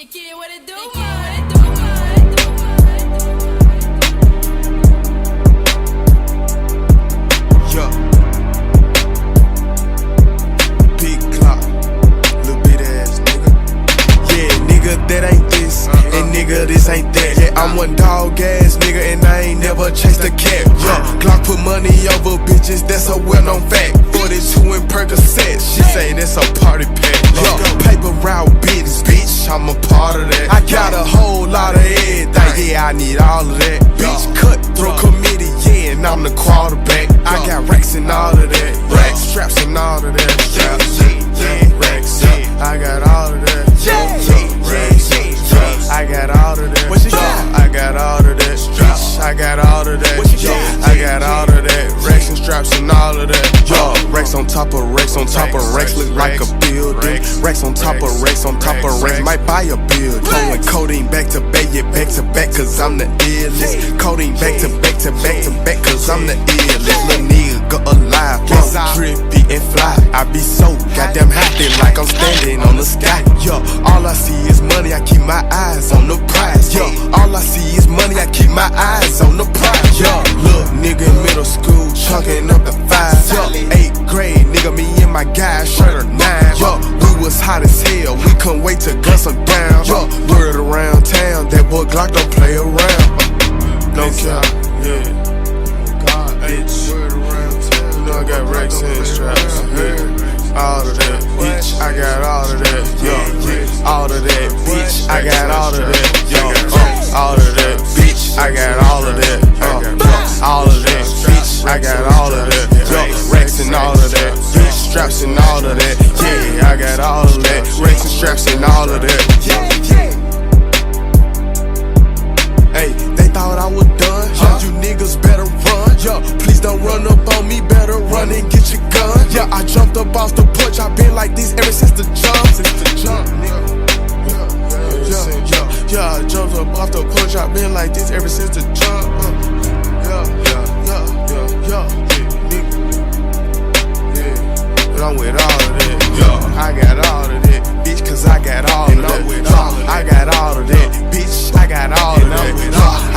kid, what it do? Yeah. Big Glock, little bit ass nigga. Yeah, nigga, that ain't this, and nigga, this ain't that. Yeah, I'm one dog ass nigga, and I ain't never chased a cat. Yeah, Glock put money over bitches, that's a well-known fact. 42 in Percocet, she say that's a party pack. Yeah, paper route business, bitch, I'm a part of that. I got a whole lot of everything, yeah, I need all of that. Bitch, cutthroat committee, yeah, and I'm the quarterback. I got racks and all of that, racks, straps and all of that. Yeah, racks, I got all of that. I got all of that. What you got? I got all of that. Bitch, I got all of that. What you got? I got all of that. Racks and straps and all of that. Racks on top of racks on top of racks, look like a building. Racks on top of racks on top of racks, might buy a building. Throwing codeine back to back, yeah, back to back, cause I'm the illest. Codeine back to back to back to back, cause I'm the illest. Little nigga alive, drippy and fly. I be so goddamn happy, like I'm standing on the sky. Yo, all I see is money, I keep my eyes on the prize. Yo, all I see is money, I keep my eyes on the prize. Yo, look, nigga in middle school, chunking up the 5. Yo, 8th grade, nigga, me and my guys, shirt or 9. Yo, we was hot as hell, we couldn't wait to gun some down. Yo, word around town, that boy Glock don't play around. No cap, yeah. God, bitch. Word around town, you know I got racks and straps. All of that, bitch, I got all of that, yo. All of that, bitch, I got all of that, yo. All of that, bitch, I got all of that, all of that, bitch, I got all of that, yo. Racks and all of that, bitch, straps and all of that, yeah. I got all of that, racks and straps and all of that, yeah. Hey, they thought I was done, you niggas better run, yo. Please don't run up on me, better run and get your gun. Yeah, I jumped up off the porch, I've been like this ever since the jump. Yeah, I jumped up off the porch, I've been like this ever since the jump. But I'm with all of that, I got all of that, bitch, cause I got all of that. I got all of that, bitch, I got all of that.